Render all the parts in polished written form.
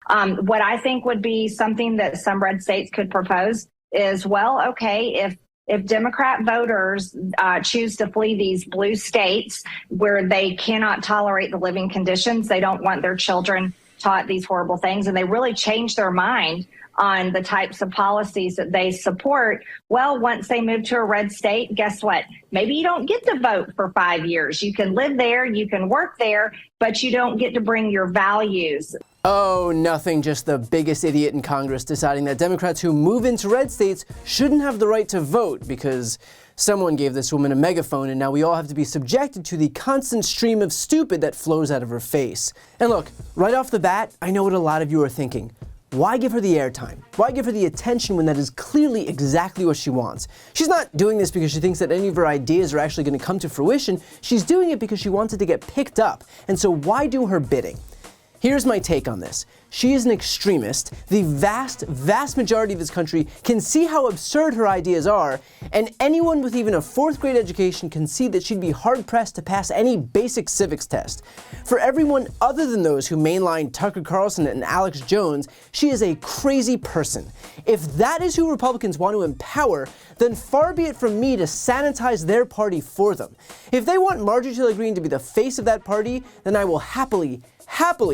What I think would be something that some red states could propose is, well, okay, if Democrat voters choose to flee these blue states where they cannot tolerate the living conditions, they don't want their children taught these horrible things, and they really change their mind on the types of policies that they support, well, once they move to a red state, guess what? Maybe you don't get to vote for 5 years. You can live there, you can work there, but you don't get to bring your values. Oh, nothing, just the biggest idiot in Congress deciding that Democrats who move into red states shouldn't have the right to vote because someone gave this woman a megaphone and now we all have to be subjected to the constant stream of stupid that flows out of her face. And look, right off the bat, I know what a lot of you are thinking. Why give her the airtime? Why give her the attention when that is clearly exactly what she wants? She's not doing this because she thinks that any of her ideas are actually going to come to fruition. She's doing it because she wants it to get picked up. And so why do her bidding? Here's my take on this. She is an extremist. The vast majority of this country can see how absurd her ideas are, and anyone with even a 4th grade education can see that she'd be hard-pressed to pass any basic civics test. For everyone other than those who mainline Tucker Carlson and Alex Jones, she is a crazy person. If that is who Republicans want to empower, then far be it from me to sanitize their party for them. If they want Marjorie Taylor Greene to be the face of that party, then I will happily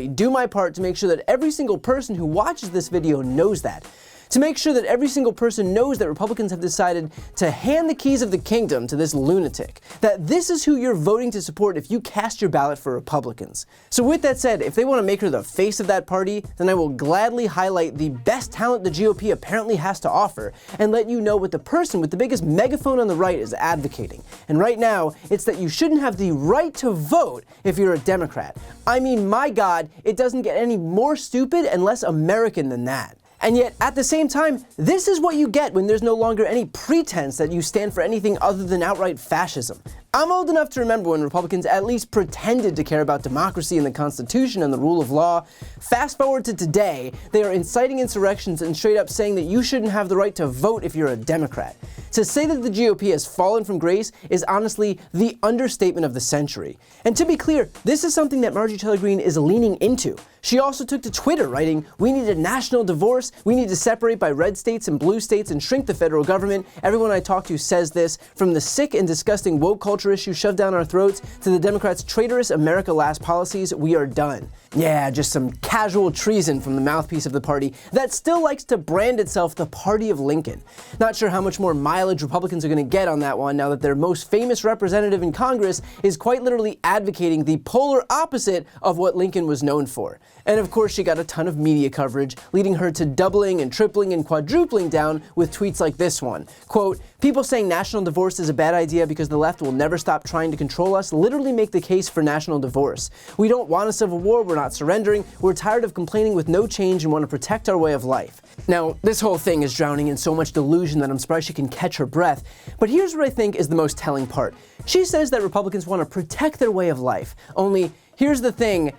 do my part to make sure that every single person who watches this video knows that. To make sure that every single person knows that Republicans have decided to hand the keys of the kingdom to this lunatic. That this is who you're voting to support if you cast your ballot for Republicans. So with that said, if they want to make her the face of that party, then I will gladly highlight the best talent the GOP apparently has to offer and let you know what the person with the biggest megaphone on the right is advocating. And right now, it's that you shouldn't have the right to vote if you're a Democrat. I mean, my God, it doesn't get any more stupid and less American than that. And yet, at the same time, this is what you get when there's no longer any pretense that you stand for anything other than outright fascism. I'm old enough to remember when Republicans at least pretended to care about democracy and the Constitution and the rule of law. Fast forward to today, they are inciting insurrections and straight up saying that you shouldn't have the right to vote if you're a Democrat. To say that the GOP has fallen from grace is honestly the understatement of the century. And to be clear, this is something that Marjorie Taylor Greene is leaning into. She also took to Twitter writing, "We need a national divorce, we need to separate by red states and blue states and shrink the federal government. Everyone I talk to says this, from the sick and disgusting woke culture issue shoved down our throats to the Democrats' traitorous America Last policies, we are done." Yeah, just some casual treason from the mouthpiece of the party that still likes to brand itself the Party of Lincoln. Not sure how much more mileage Republicans are going to get on that one now that their most famous representative in Congress is quite literally advocating the polar opposite of what Lincoln was known for. And of course, she got a ton of media coverage, leading her to doubling and tripling and quadrupling down with tweets like this one. Quote, "People saying national divorce is a bad idea because the left will never stop trying to control us literally make the case for national divorce. We don't want a civil war, we're not surrendering, we're tired of complaining with no change and want to protect our way of life." Now, this whole thing is drowning in so much delusion that I'm surprised she can catch her breath. But here's what I think is the most telling part. She says that Republicans want to protect their way of life. Only, here's the thing.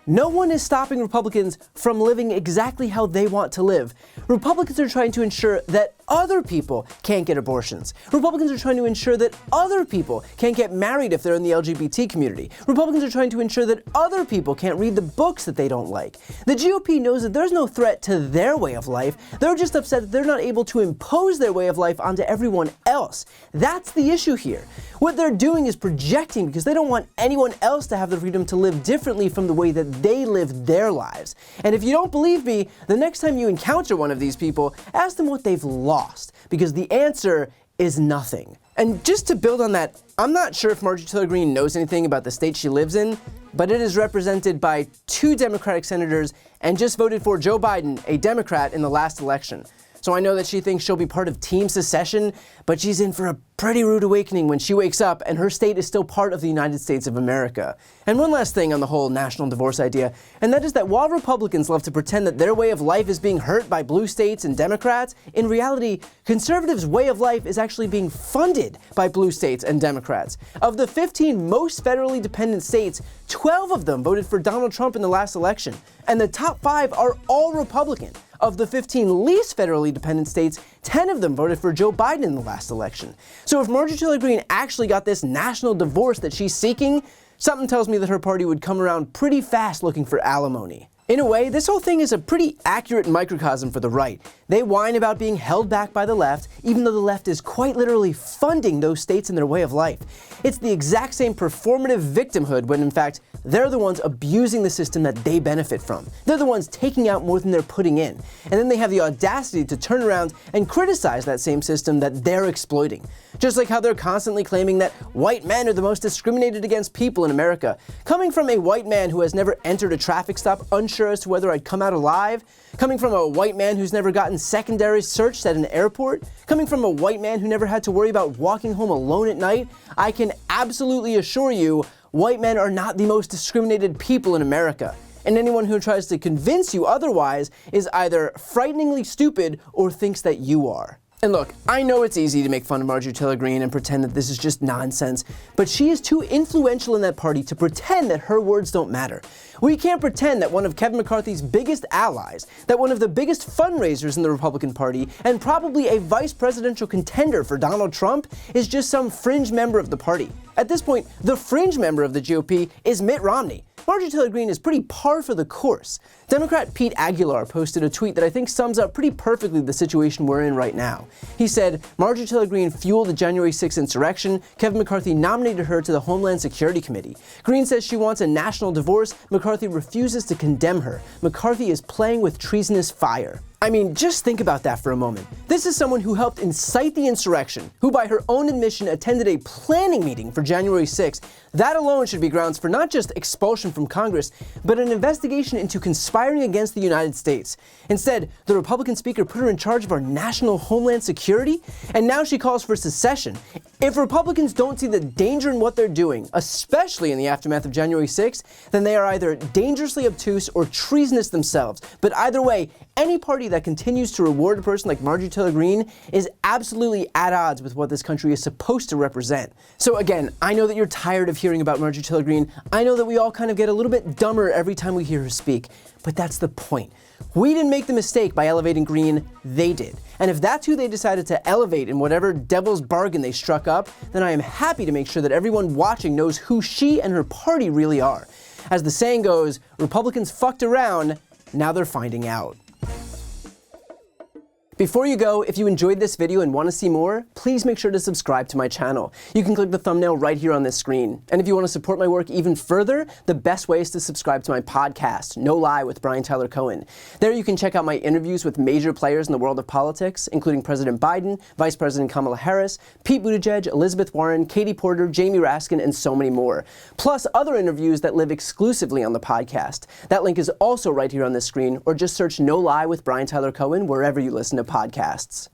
No one is stopping Republicans from living exactly how they want to live. Republicans are trying to ensure that other people can't get abortions. Republicans are trying to ensure that other people can't get married if they're in the LGBT community. Republicans are trying to ensure that other people can't read the books that they don't like. The GOP knows that there's no threat to their way of life. They're just upset that they're not able to impose their way of life onto everyone else. That's the issue here. What they're doing is projecting because they don't want anyone else to have the freedom to live differently from the way that they live their lives. And if you don't believe me, the next time you encounter one of these people, ask them what they've lost, because the answer is nothing. And just to build on that, I'm not sure if Marjorie Taylor Greene knows anything about the state she lives in, but it is represented by 2 Democratic senators and just voted for Joe Biden, a Democrat, in the last election. So I know that she thinks she'll be part of Team Secession, but she's in for a pretty rude awakening when she wakes up and her state is still part of the United States of America. And one last thing on the whole national divorce idea, and that is that while Republicans love to pretend that their way of life is being hurt by blue states and Democrats, in reality, conservatives' way of life is actually being funded by blue states and Democrats. Of the 15 most federally dependent states, 12 of them voted for Donald Trump in the last election, and the top 5 are all Republican. Of the 15 least federally dependent states, 10 of them voted for Joe Biden in the last election. So if Marjorie Taylor Greene actually got this national divorce that she's seeking, something tells me that her party would come around pretty fast looking for alimony. In a way, this whole thing is a pretty accurate microcosm for the right. They whine about being held back by the left, even though the left is quite literally funding those states in their way of life. It's the exact same performative victimhood when in fact, they're the ones abusing the system that they benefit from. They're the ones taking out more than they're putting in. And then they have the audacity to turn around and criticize that same system that they're exploiting. Just like how they're constantly claiming that white men are the most discriminated against people in America. Coming from a white man who has never entered a traffic stop unsure as to whether I'd come out alive, coming from a white man who's never gotten secondary searched at an airport, coming from a white man who never had to worry about walking home alone at night, I can absolutely assure you, white men are not the most discriminated people in America. And anyone who tries to convince you otherwise is either frighteningly stupid or thinks that you are. And look, I know it's easy to make fun of Marjorie Taylor Greene and pretend that this is just nonsense, but she is too influential in that party to pretend that her words don't matter. We can't pretend that one of Kevin McCarthy's biggest allies, that one of the biggest fundraisers in the Republican Party, and probably a vice presidential contender for Donald Trump, is just some fringe member of the party. At this point, the fringe member of the GOP is Mitt Romney. Marjorie Taylor Greene is pretty par for the course. Democrat Pete Aguilar posted a tweet that I think sums up pretty perfectly the situation we're in right now. He said, Marjorie Taylor Greene fueled the January 6th insurrection. Kevin McCarthy nominated her to the Homeland Security Committee. Greene says she wants a national divorce. McCarthy refuses to condemn her. McCarthy is playing with treasonous fire. I mean, just think about that for a moment. This is someone who helped incite the insurrection, who by her own admission attended a planning meeting for January 6th. That alone should be grounds for not just expulsion from Congress, but an investigation into conspiring against the United States. Instead, the Republican speaker put her in charge of our national homeland security, and now she calls for secession. If Republicans don't see the danger in what they're doing, especially in the aftermath of January 6th, then they are either dangerously obtuse or treasonous themselves. But either way, any party that continues to reward a person like Marjorie Taylor Greene is absolutely at odds with what this country is supposed to represent. So again, I know that you're tired of hearing about Marjorie Taylor Greene. I know that we all kind of get a little bit dumber every time we hear her speak, but that's the point. We didn't make the mistake by elevating Greene, they did. And if that's who they decided to elevate in whatever devil's bargain they struck up, then I am happy to make sure that everyone watching knows who she and her party really are. As the saying goes, Republicans fucked around, now they're finding out. Before you go, if you enjoyed this video and want to see more, please make sure to subscribe to my channel. You can click the thumbnail right here on this screen. And if you want to support my work even further, the best way is to subscribe to my podcast, No Lie with Brian Tyler Cohen. There you can check out my interviews with major players in the world of politics, including President Biden, Vice President Kamala Harris, Pete Buttigieg, Elizabeth Warren, Katie Porter, Jamie Raskin, and so many more. Plus other interviews that live exclusively on the podcast. That link is also right here on this screen, or just search No Lie with Brian Tyler Cohen wherever you listen to podcasts.